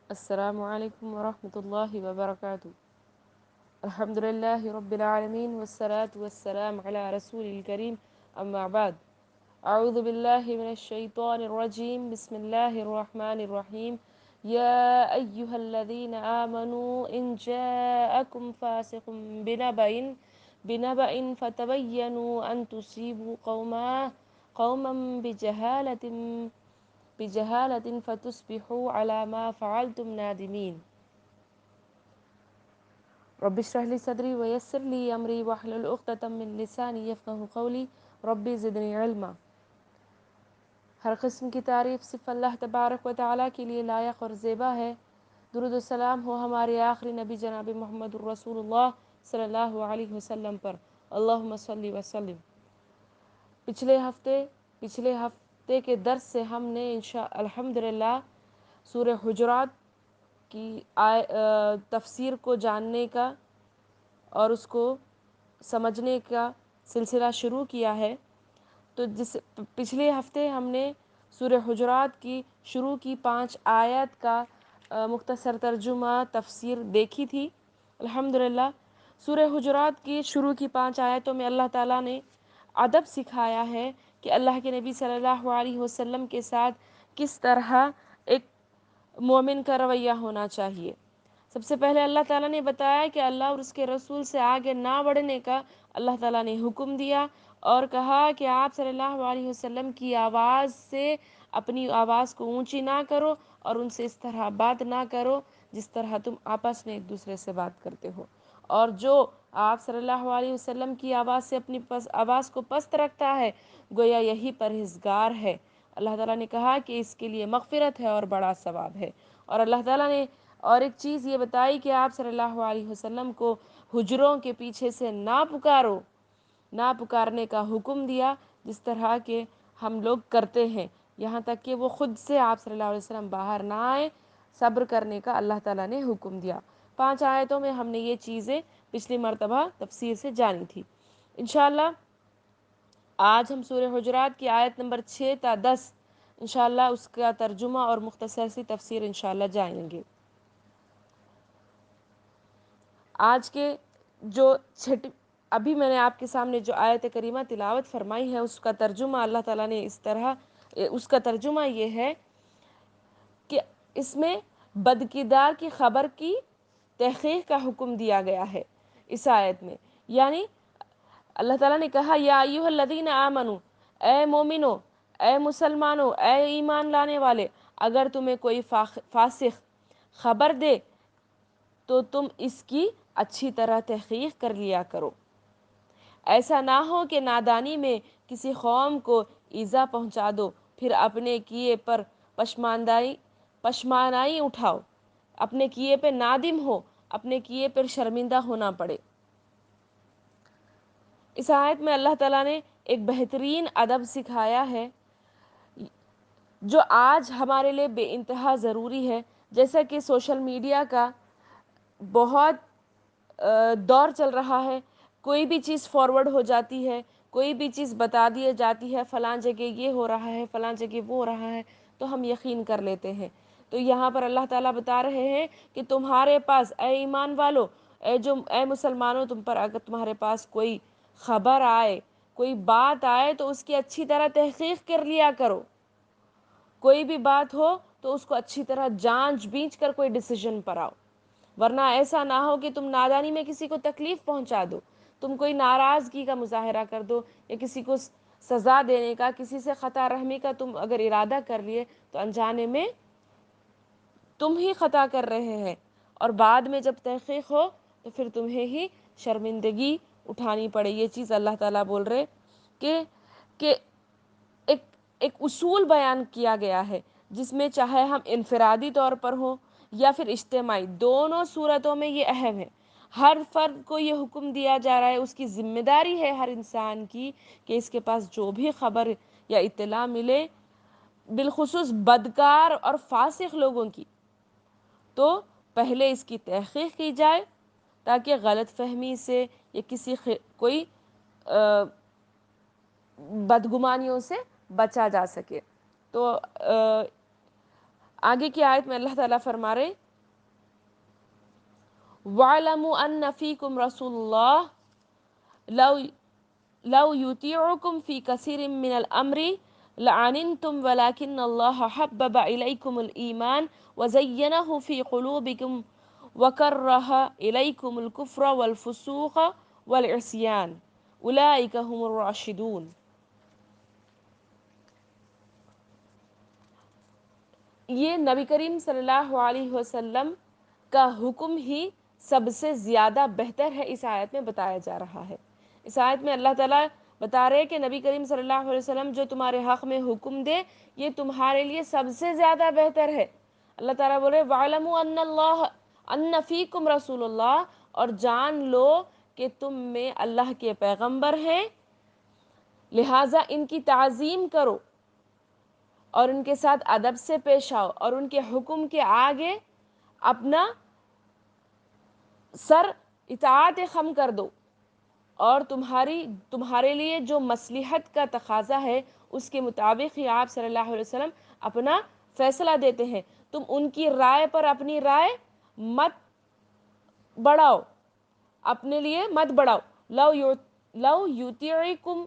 السلام عليكم ورحمة الله وبركاته. الحمد لله رب العالمين والصلاة والسلام على رسول الكريم أما بعد. أعوذ بالله من الشيطان الرجيم. بسم الله الرحمن الرحيم. يا أيها الذين آمنوا إن جاءكم فاسق بنبأ فتبينوا أن تصيبوا قوما بجهالة فتصبحوا على ما فعلتم نادمين. رب اشرح لي صدري ويسر لي أمري واحلل عقدة من لساني يفقهوا قولي. ربي زدني علما. ہر قسم کی تعریف صرف اللہ تبارک و تعالیٰ کے لیے لائق اور زیبا ہے. درود و سلام ہو ہمارے آخری نبی جناب محمد الرسول اللہ صلی اللہ علیہ وسلم پر. اللہم صلی وسلم. پچھلے ہفتے کے درس سے ہم نے الحمدللہ سورہ حجرات کی تفسیر کو جاننے کا اور اس کو سمجھنے کا سلسلہ شروع کیا ہے. تو پچھلے ہفتے ہم نے سورہ حجرات کی شروع کی 5 آیت کا مختصر ترجمہ تفسیر دیکھی تھی. الحمدللہ سورہ حجرات کی شروع کی 5 آیتوں میں اللہ تعالیٰ نے ادب سکھایا ہے کہ اللہ کے نبی صلی اللہ علیہ وسلم کے ساتھ کس طرح ایک مومن کا رویہ ہونا چاہیے. سب سے پہلے اللہ تعالیٰ نے بتایا کہ اللہ اور اس کے رسول سے آگے نہ بڑھنے کا اللہ تعالیٰ نے حکم دیا اور کہا کہ آپ صلی اللہ علیہ وسلم کی آواز سے اپنی آواز کو اونچی نہ کرو اور ان سے اس طرح بات نہ کرو جس طرح تم آپس میں ایک دوسرے سے بات کرتے ہو. اور جو آپ صلی اللہ علیہ وسلم کی آواز سے اپنی آواز کو پست رکھتا ہے گویا یہی پرہیزگار ہے. اللہ تعالیٰ نے کہا کہ اس کے لیے مغفرت ہے اور بڑا ثواب ہے. اور اللہ تعالیٰ نے اور ایک چیز یہ بتائی کہ آپ صلی اللہ علیہ وسلم کو حجروں کے پیچھے سے نہ پکارنے کا حکم دیا جس طرح کہ ہم لوگ کرتے ہیں، یہاں تک کہ وہ خود سے آپ صلی اللہ علیہ وسلم باہر نہ آئے. صبر کرنے کا اللہ تعالیٰ نے حکم دیا. 5 آیتوں میں ہم نے یہ چیزیں پچھلی مرتبہ تفسیر سے جانی تھی. انشاءاللہ آج ہم سورہ حجرات کی آیت نمبر 6 تا 10 انشاءاللہ اس کا ترجمہ اور مختصر سی تفسیر انشاءاللہ جانیں گے. آج کے جو ابھی میں نے آپ کے سامنے جو آیت کریمہ تلاوت فرمائی ہے اس کا ترجمہ اللہ تعالیٰ نے اس طرح اس کا ترجمہ یہ ہے کہ اس میں بدکردار کی خبر کی تحقیق کا حکم دیا گیا ہے اس آیت میں. یعنی اللہ تعالیٰ نے کہا یا ایھا الذین آمنو، اے مومنو، اے مسلمانوں، اے ایمان لانے والے، اگر تمہیں کوئی فاسق خبر دے تو تم اس کی اچھی طرح تحقیق کر لیا کرو. ایسا نہ ہو کہ نادانی میں کسی قوم کو ایذا پہنچا دو پھر اپنے کیے پر پشمانائی اٹھاؤ، اپنے کیے پہ نادم ہو، اپنے کیے پر شرمندہ ہونا پڑے. اس آیت میں اللہ تعالیٰ نے ایک بہترین ادب سکھایا ہے جو آج ہمارے لیے بے انتہا ضروری ہے. جیسا کہ سوشل میڈیا کا بہت دور چل رہا ہے، کوئی بھی چیز فارورڈ ہو جاتی ہے، کوئی بھی چیز بتا دی جاتی ہے، فلاں جگہ یہ ہو رہا ہے، فلاں جگہ وہ ہو رہا ہے، تو ہم یقین کر لیتے ہیں. تو یہاں پر اللہ تعالیٰ بتا رہے ہیں کہ تمہارے پاس اے ایمان والو، اے مسلمانوں، تم پر اگر تمہارے پاس کوئی خبر آئے، کوئی بات آئے تو اس کی اچھی طرح تحقیق کر لیا کرو. کوئی بھی بات ہو تو اس کو اچھی طرح جانچ بیچ کر کوئی ڈیسیژن پر آؤ، ورنہ ایسا نہ ہو کہ تم نادانی میں کسی کو تکلیف پہنچا دو، تم کوئی ناراضگی کا مظاہرہ کر دو یا کسی کو سزا دینے کا، کسی سے خطا رحمی کا تم اگر ارادہ کر لیے تو انجانے میں تم ہی خطا کر رہے ہیں اور بعد میں جب تحقیق ہو تو پھر تمہیں ہی شرمندگی اٹھانی پڑے. یہ چیز اللہ تعالیٰ بول رہے کہ ایک اصول بیان کیا گیا ہے جس میں چاہے ہم انفرادی طور پر ہوں یا پھر اجتماعی، دونوں صورتوں میں یہ اہم ہے. ہر فرد کو یہ حکم دیا جا رہا ہے، اس کی ذمہ داری ہے ہر انسان کی کہ اس کے پاس جو بھی خبر یا اطلاع ملے، بالخصوص بدکار اور فاسق لوگوں کی، تو پہلے اس کی تحقیق کی جائے تاکہ غلط فہمی سے یا کوئی بدگمانیوں سے بچا جا سکے. تو آگے کی آیت میں اللہ تعالیٰ فرما رہے وَاعْلَمُوا أَنَّ فِيكُمْ رَسُولَ اللَّهِ لَوْ يُطِيعُكُمْ فِي كَثِيرٍ مِّنَ الْأَمْرِ لَعَنِتُّمْ وَلَكِنَّ اللَّهَ حَبَّبَ إِلَيْكُمُ الْإِيمَانَ وَزَيَّنَهُ فِي قُلُوبِكُمْ وَكَرَّهَ إِلَيْكُمُ الْكُفْرَ وَالْفُسُوقَ وَالْعِصْيَانَ أُولَئِكَ هُمُ الرَّاشِدُونَ۔ یہ نبی کریم صلی اللہ علیہ وسلم کا حکم ہی سب سے زیادہ بہتر ہے، اس آیت میں بتایا جا رہا ہے۔ اس آیت میں اللہ تعالیٰ بتا رہے کہ نبی کریم صلی اللہ علیہ وسلم جو تمہارے حق میں حکم دے یہ تمہارے لیے سب سے زیادہ بہتر ہے۔ اللہ تعالیٰ بول رہے وَاعْلَمُوا أَنَّ فِيكُمْ رَسُولُ اللَّهِ، اور جان لو کہ تم میں اللہ کے پیغمبر ہیں، لہٰذا ان کی تعظیم کرو اور ان کے ساتھ ادب سے پیش آؤ اور ان کے حکم کے آگے اپنا سر اطاعت خم کر دو، اور تمہارے لیے جو مصلحت کا تقاضا ہے اس کے مطابق ہی آپ صلی اللہ علیہ وسلم اپنا فیصلہ دیتے ہیں۔ تم ان کی رائے پر اپنی رائے مت بڑھاؤ، اپنے لیے مت بڑھاؤ۔ لو یطیعکم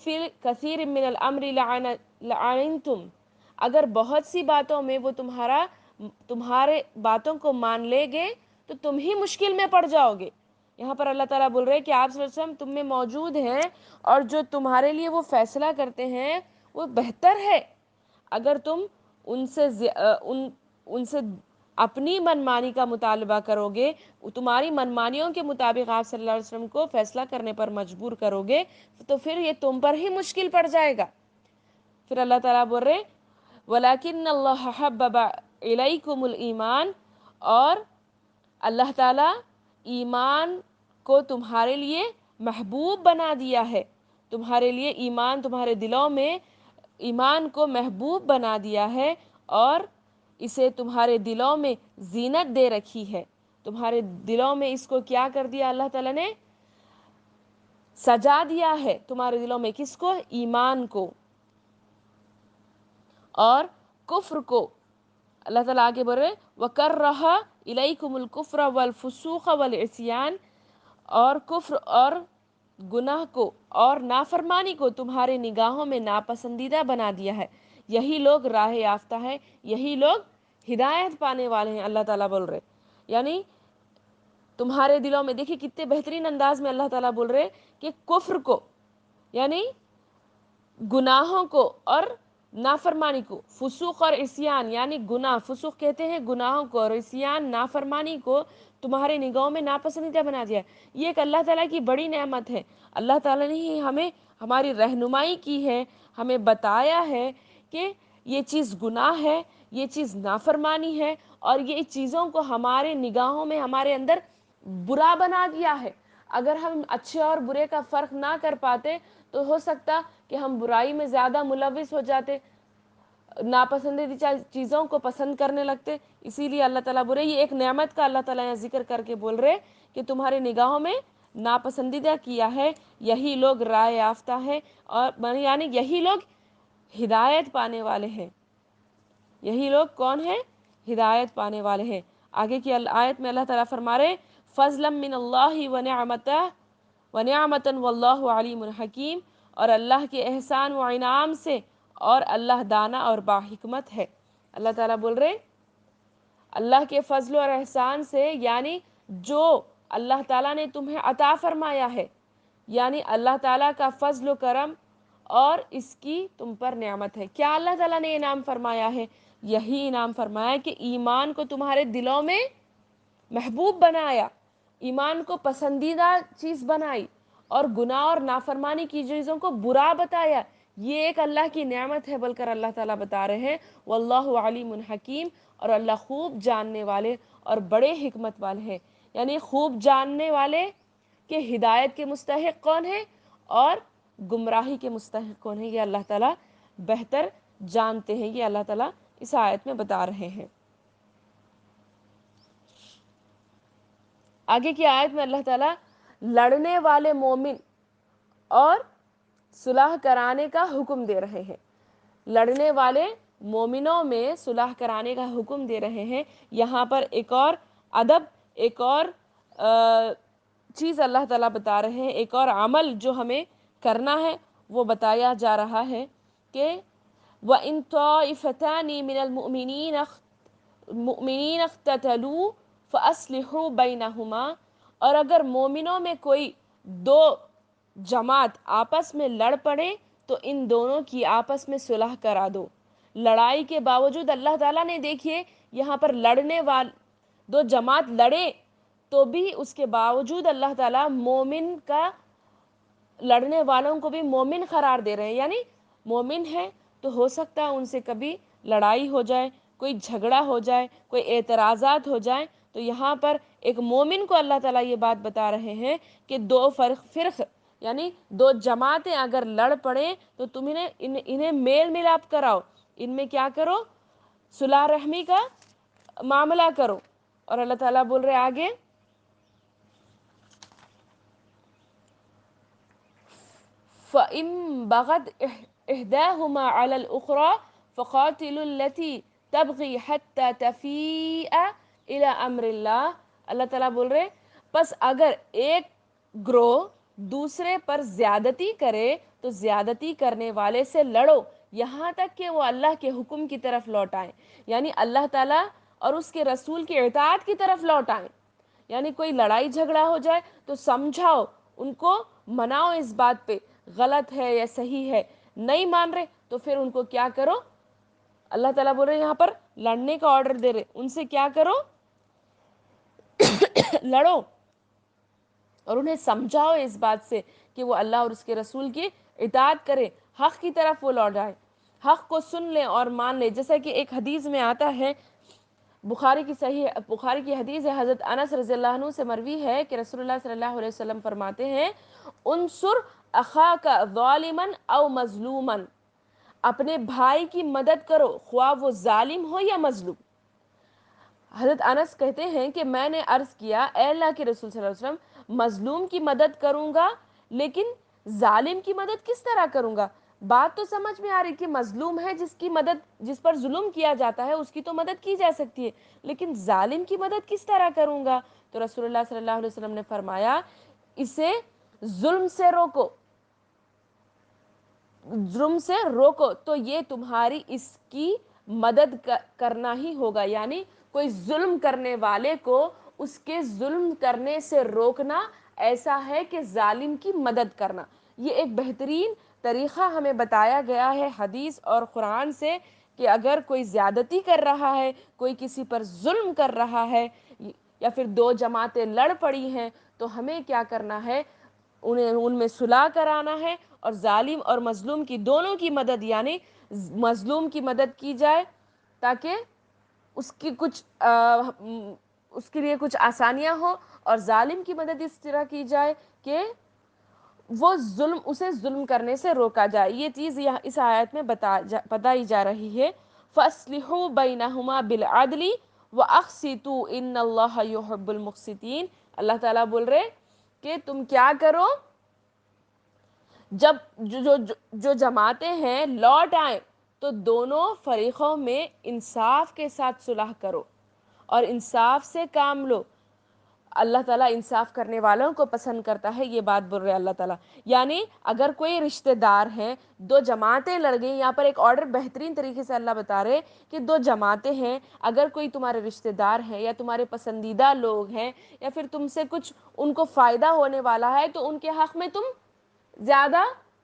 فی کثیر من الامر لعنتم، اگر بہت سی باتوں میں وہ تمہارے باتوں کو مان لے گے تو تم ہی مشکل میں پڑ جاؤ گے۔ یہاں پر اللہ تعالیٰ بول رہے کہ آپ صلی اللہ علیہ وسلم تم میں موجود ہیں اور جو تمہارے لیے وہ فیصلہ کرتے ہیں وہ بہتر ہے۔ اگر تم ان سے اپنی منمانی کا مطالبہ کرو گے، تمہاری منمانیوں کے مطابق آپ صلی اللہ علیہ وسلم کو فیصلہ کرنے پر مجبور کرو گے تو پھر یہ تم پر ہی مشکل پڑ جائے گا۔ پھر اللہ تعالیٰ بول رہے وَلَكِنَّ اللَّهَ حَبَّبَ إِلَيْكُمُ الْإِيمَانَ، اور اللہ تعالیٰ ایمان کو تمہارے لیے محبوب بنا دیا ہے، تمہارے لیے ایمان تمہارے دلوں میں ایمان کو محبوب بنا دیا ہے اور اسے تمہارے دلوں میں زینت دے رکھی ہے۔ تمہارے دلوں میں اس کو کیا کر دیا اللہ تعالیٰ نے؟ سجا دیا ہے تمہارے دلوں میں، کس کو؟ ایمان کو اور کفر کو۔ اللہ تعالیٰ آگے بڑھ رہے وَكَرَّهَ إِلَيْكُمُ الْكُفْرَ وَالْفُسُوقَ وَالْعِصْيَانَ، اور کفر اور گناہ کو اور نافرمانی کو تمہارے نگاہوں میں ناپسندیدہ بنا دیا ہے۔ یہی لوگ راہ یافتہ ہے، یہی لوگ ہدایت پانے والے ہیں، اللہ تعالیٰ بول رہے۔ یعنی تمہارے دلوں میں دیکھیں کتنے بہترین انداز میں اللہ تعالیٰ بول رہے کہ کفر کو یعنی گناہوں کو اور نافرمانی کو، فسوق اور عصیان یعنی گناہ، فسوق کہتے ہیں گناہوں کو اور عصیان نافرمانی کو تمہارے نگاہوں میں ناپسندیدہ بنا دیا۔ یہ ایک اللہ تعالیٰ کی بڑی نعمت ہے۔ اللہ تعالیٰ نے ہی ہمیں ہماری رہنمائی کی ہے، ہمیں بتایا ہے کہ یہ چیز گناہ ہے، یہ چیز نافرمانی ہے، اور یہ چیزوں کو ہمارے نگاہوں میں ہمارے اندر برا بنا دیا ہے۔ اگر ہم اچھے اور برے کا فرق نہ کر پاتے تو ہو سکتا کہ ہم برائی میں زیادہ ملوث ہو جاتے، ناپسندیدہ چیزوں کو پسند کرنے لگتے۔ اسی لیے اللہ تعالیٰ بول رہے یہ ایک نعمت کا اللہ تعالیٰ نے ذکر کر کے بول رہے کہ تمہارے نگاہوں میں ناپسندیدہ کیا ہے، یہی لوگ راہ یافتہ ہے، اور یعنی یہی لوگ ہدایت پانے والے ہیں۔ یہی لوگ کون ہیں؟ ہدایت پانے والے ہیں۔ آگے کی آیت میں اللہ تعالیٰ فرما رہے فضلا من اللہ ونعمتا واللہ علیم حکیم، اور اللہ کے احسان و انعام سے، اور اللہ دانا اور باحکمت ہے۔ اللہ تعالیٰ بول رہے اللہ کے فضل اور احسان سے، یعنی جو اللہ تعالیٰ نے تمہیں عطا فرمایا ہے، یعنی اللہ تعالیٰ کا فضل و کرم اور اس کی تم پر نعمت ہے۔ کیا اللہ تعالیٰ نے انعام فرمایا ہے؟ یہی انعام فرمایا کہ ایمان کو تمہارے دلوں میں محبوب بنایا، ایمان کو پسندیدہ چیز بنائی، اور گناہ اور نافرمانی کی چیزوں کو برا بتایا۔ یہ ایک اللہ کی نعمت ہے، بول کر اللہ تعالیٰ بتا رہے ہیں واللہ علیم حکیم، اور اللہ خوب جاننے والے اور بڑے حکمت والے ہیں۔ یعنی خوب جاننے والے کہ ہدایت کے مستحق کون ہیں اور گمراہی کے مستحق کون ہیں، یہ اللہ تعالیٰ بہتر جانتے ہیں۔ یہ اللہ تعالیٰ اس آیت میں بتا رہے ہیں۔ آگے کی آیت میں اللہ تعالیٰ لڑنے والے مومن اور صلح کرانے کا حکم دے رہے ہیں۔ لڑنے والے مومنوں میں صلح کرانے کا حکم دے رہے ہیں۔ یہاں پر ایک اور ادب، ایک اور چیز اللہ تعالیٰ بتا رہے ہیں، ایک اور عمل جو ہمیں کرنا ہے وہ بتایا جا رہا ہے کہ وَإِن طَائِفَتَانِ مِنَ الْمُؤْمِنِينَ اقْتَتَلُوا فَأَصْلِحُوا بَيْنَهُمَا، اور اگر مومنوں میں کوئی دو جماعت آپس میں لڑ پڑے تو ان دونوں کی آپس میں صلح کرا دو۔ لڑائی کے باوجود اللہ تعالیٰ نے دیکھیے یہاں پر لڑنے دو جماعت لڑے تو بھی اس کے باوجود اللہ تعالیٰ مومن کا، لڑنے والوں کو بھی مومن قرار دے رہے ہیں، یعنی مومن ہے تو ہو سکتا ہے ان سے کبھی لڑائی ہو جائے، کوئی جھگڑا ہو جائے، کوئی اعتراضات ہو جائیں، تو یہاں پر ایک مومن کو اللہ تعالیٰ یہ بات بتا رہے ہیں کہ دو فرق یعنی دو جماعتیں اگر لڑ پڑیں تو تم انہیں میل ملاپ کراؤ، ان میں کیا کرو، صلح رحمی کا معاملہ کرو۔ اور اللہ تعالیٰ بول رہے آگے فَإِن بَغَتْ إِحْدَاهُمَا عَلَى الْأُخْرَى فَقَاتِلُوا الَّتِي تَبْغِي حَتَّى تَفِيءَ إِلَى أَمْرِ اللَّهِ۔ اللہ تعالیٰ بول رہے پس اگر ایک گروہ دوسرے پر زیادتی کرے تو زیادتی کرنے والے سے لڑو یہاں تک کہ وہ اللہ کے حکم کی طرف لوٹ آئیں، یعنی اللہ تعالیٰ اور اس کے رسول کی اطاعت کی طرف لوٹ آئیں۔ یعنی کوئی لڑائی جھگڑا ہو جائے تو سمجھاؤ ان کو، مناؤ اس بات پہ غلط ہے یا صحیح ہے، نہیں مان رہے تو پھر ان کو کیا کرو، اللہ تعالیٰ بول رہے یہاں پر لڑنے کا آرڈر دے رہے، ان سے کیا کرو، لڑو اور انہیں سمجھاؤ اس بات سے کہ وہ اللہ اور اس کے رسول کی اطاعت کرے، حق کی طرف وہ لوٹ آئے، حق کو سن لیں اور مان لیں۔ جیسا کہ ایک حدیث میں آتا ہے، بخاری کی حدیث ہے، حضرت انس رضی اللہ عنہ سے مروی ہے کہ رسول اللہ صلی اللہ علیہ وسلم فرماتے ہیں انصر اخاک ظالما او مظلوما، اپنے بھائی کی مدد کرو خواہ وہ ظالم ہو یا مظلوم۔ حضرت انس کہتے ہیں کہ میں نے عرض کیا اے اللہ کے رسول صلی اللہ علیہ وسلم، مظلوم کی مدد کروں گا لیکن ظالم کی مدد کس طرح کروں گا؟ بات تو سمجھ میں آ رہی کہ مظلوم ہے جس کی مدد، جس پر ظلم کیا جاتا ہے اس کی تو مدد کی جا سکتی ہے، لیکن ظالم کی مدد کس طرح کروں گا؟ تو رسول اللہ صلی اللہ علیہ وسلم نے فرمایا اسے ظلم سے روکو، ظلم سے روکو تو یہ تمہاری اس کی مدد کرنا ہی ہوگا، یعنی کوئی ظلم کرنے والے کو اس کے ظلم کرنے سے روکنا ایسا ہے کہ ظالم کی مدد کرنا۔ یہ ایک بہترین طریقہ ہمیں بتایا گیا ہے حدیث اور قرآن سے کہ اگر کوئی زیادتی کر رہا ہے، کوئی کسی پر ظلم کر رہا ہے یا پھر دو جماعتیں لڑ پڑی ہیں تو ہمیں کیا کرنا ہے، ان میں صلح کرانا ہے اور ظالم اور مظلوم کی دونوں کی مدد، یعنی مظلوم کی مدد کی جائے تاکہ اس کی اس کے لیے کچھ آسانیاں ہوں، اور ظالم کی مدد اس طرح کی جائے کہ وہ اسے ظلم کرنے سے روکا جائے۔ یہ چیز اس آیت میں بتائی جا رہی ہے فَأَصْلِحُوا بَيْنَهُمَا بِالْعَدْلِ وَأَقْسِطُوا إِنَّ اللَّهَ يُحِبُّ الْمُقْسِطِينَ۔ اللہ تعالیٰ بول رہے کہ تم کیا کرو، جب جو جماعتیں ہیں لوٹ آئیں تو دونوں فریقوں میں انصاف کے ساتھ صلح کرو اور انصاف سے کام لو، اللہ تعالیٰ انصاف کرنے والوں کو پسند کرتا ہے، یہ بات بول رہے اللہ تعالیٰ۔ یعنی اگر کوئی رشتہ دار ہیں، دو جماعتیں لڑ گئیں، یہاں پر ایک آرڈر بہترین طریقے سے اللہ بتا رہے کہ دو جماعتیں ہیں، اگر کوئی تمہارے رشتہ دار ہیں یا تمہارے پسندیدہ لوگ ہیں یا پھر تم سے کچھ ان کو فائدہ ہونے والا ہے تو ان کے حق میں تم زیادہ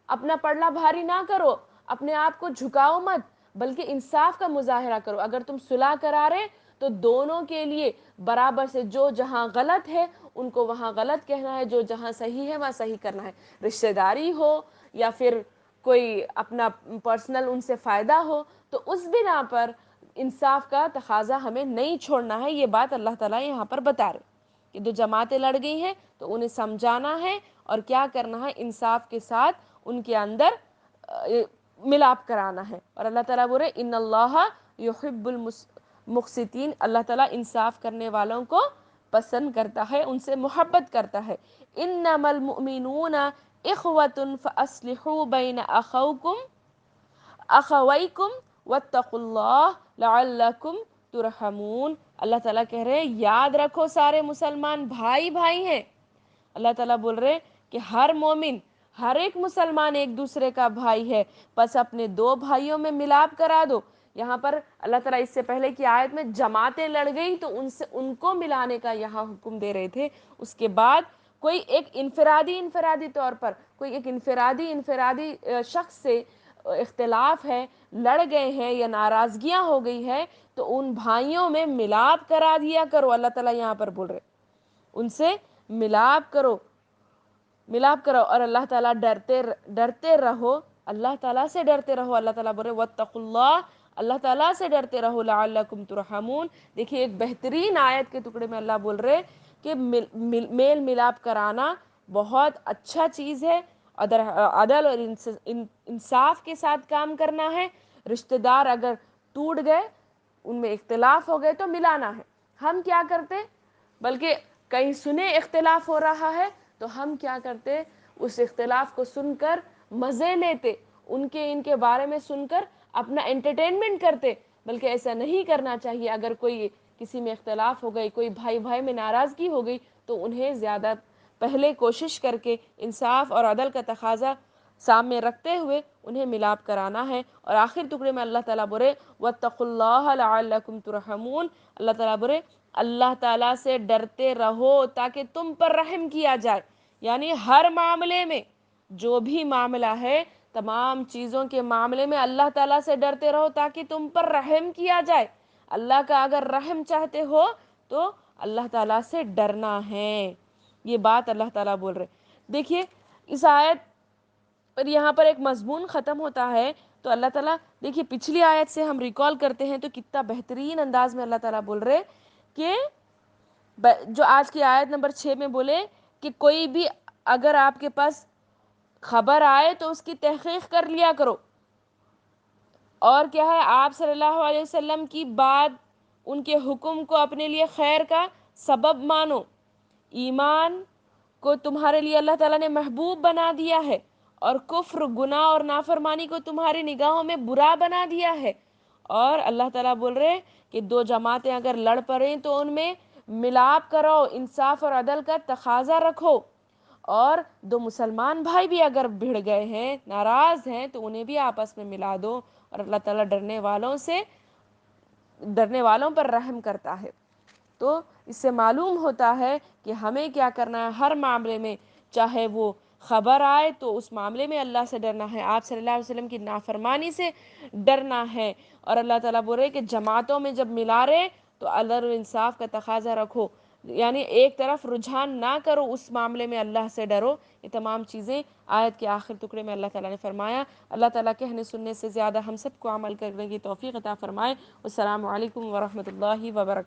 اپنا پلڑا بھاری نہ کرو، اپنے آپ کو جھکاؤ مت، بلکہ انصاف کا مظاہرہ کرو۔ اگر تم صلح کرا رہے تو دونوں کے لیے برابر سے، جو جہاں غلط ہے ان کو وہاں غلط کہنا ہے، جو جہاں صحیح ہے وہاں صحیح کرنا ہے، رشتہ داری ہو یا پھر کوئی اپنا پرسنل ان سے فائدہ ہو، تو اس بنا پر انصاف کا تقاضا ہمیں نہیں چھوڑنا ہے۔ یہ بات اللہ تعالیٰ یہاں پر بتا رہے کہ دو جماعتیں لڑ گئی ہیں تو انہیں سمجھانا ہے اور کیا کرنا ہے، انصاف کے ساتھ ان کے اندر ملاپ کرانا ہے۔ اور اللہ تعالیٰ بول رہے ان اللہ یحب المقسطین، اللہ تعالیٰ انصاف کرنے والوں کو پسند کرتا ہے، ان سے محبت کرتا ہے۔ انما المؤمنون اخوة فاصلحوا بین اخویکم واتقوا اللہ لعلکم ترحمون۔ اللہ تعالیٰ کہہ رہے ہیں یاد رکھو سارے مسلمان بھائی بھائی ہیں۔ اللہ تعالیٰ بول رہے کہ ہر مومن، ہر ایک مسلمان ایک دوسرے کا بھائی ہے، پس اپنے دو بھائیوں میں ملاپ کرا دو۔ یہاں پر اللہ تعالیٰ اس سے پہلے کی آیت میں جماعتیں لڑ گئی تو ان کو ملانے کا یہاں حکم دے رہے تھے۔ اس کے بعد کوئی ایک انفرادی طور پر کوئی ایک انفرادی شخص سے اختلاف ہے، لڑ گئے ہیں یا ناراضگیاں ہو گئی ہے تو ان بھائیوں میں ملاپ کرا دیا کرو۔ اللہ تعالیٰ یہاں پر بول رہے ان سے ملاپ کرو اور اللہ تعالیٰ ڈرتے رہو، اللہ تعالیٰ سے ڈرتے رہو۔ اللہ تعالیٰ بول رہے واتقوا اللہ، اللہ تعالیٰ سے ڈرتے رہو، لعلکم ترحمون۔ دیکھیے ایک بہترین آیت کے ٹکڑے میں اللہ بول رہے کہ میل ملاپ کرانا بہت اچھا چیز ہے، عدل اور انصاف کے ساتھ کام کرنا ہے۔ رشتہ دار اگر ٹوٹ گئے، ان میں اختلاف ہو گئے تو ملانا ہے۔ ہم کیا کرتے، بلکہ کہیں سنے اختلاف ہو رہا ہے تو ہم کیا کرتے، اس اختلاف کو سن کر مزے لیتے، ان کے بارے میں سن کر اپنا انٹرٹینمنٹ کرتے، بلکہ ایسا نہیں کرنا چاہیے۔ اگر کوئی کسی میں اختلاف ہو گئی، کوئی بھائی بھائی میں ناراضگی ہو گئی تو انہیں زیادہ پہلے کوشش کر کے انصاف اور عدل کا تقاضا سامنے رکھتے ہوئے انہیں ملاپ کرانا ہے۔ اور آخر ٹکڑے میں اللہ تعالیٰ بولے واتقوا اللہ لعلکم ترحمون، اللہ تعالیٰ بولے اللہ تعالیٰ سے ڈرتے رہو تاکہ تم پر رحم کیا جائے۔ یعنی ہر معاملے میں، جو بھی معاملہ ہے، تمام چیزوں کے معاملے میں اللہ تعالیٰ سے ڈرتے رہو تاکہ تم پر رحم کیا جائے۔ اللہ کا اگر رحم چاہتے ہو تو اللہ تعالیٰ سے ڈرنا ہے۔ یہ بات اللہ تعالیٰ بول رہے۔ دیکھیے اس آیت پر یہاں پر ایک مضمون ختم ہوتا ہے تو اللہ تعالیٰ، دیکھیے پچھلی آیت سے ہم ریکال کرتے ہیں تو کتنا بہترین انداز میں اللہ تعالیٰ بول رہے کہ جو آج کی آیت نمبر 6 میں بولے کہ کوئی بھی اگر آپ کے پاس خبر آئے تو اس کی تحقیق کر لیا کرو، اور کیا ہے آپ صلی اللہ علیہ وسلم کی بات، ان کے حکم کو اپنے لیے خیر کا سبب مانو۔ ایمان کو تمہارے لیے اللہ تعالیٰ نے محبوب بنا دیا ہے، اور کفر، گناہ اور نافرمانی کو تمہاری نگاہوں میں برا بنا دیا ہے۔ اور اللہ تعالیٰ بول رہے کہ دو جماعتیں اگر لڑ پڑیں تو ان میں ملاپ کرو، انصاف اور عدل کا تقاضا رکھو، اور دو مسلمان بھائی بھی اگر بھڑ گئے ہیں، ناراض ہیں، تو انہیں بھی آپس میں ملا دو۔ اور اللہ تعالیٰ ڈرنے والوں پر رحم کرتا ہے۔ تو اس سے معلوم ہوتا ہے کہ ہمیں کیا کرنا ہے ہر معاملے میں، چاہے وہ خبر آئے تو اس معاملے میں اللہ سے ڈرنا ہے، آپ صلی اللہ علیہ وسلم کی نافرمانی سے ڈرنا ہے۔ اور اللہ تعالیٰ بول رہے کہ جماعتوں میں جب ملا رہے تو عدل و انصاف کا تقاضا رکھو، یعنی ایک طرف رجحان نہ کرو، اس معاملے میں اللہ سے ڈرو۔ یہ تمام چیزیں آیت کے آخر ٹکڑے میں اللہ تعالیٰ نے فرمایا۔ اللہ تعالیٰ کہنے سننے سے زیادہ ہم سب کو عمل کرنے کی توفیق عطا فرمائے۔ السلام علیکم ورحمۃ اللہ وبرکاتہ۔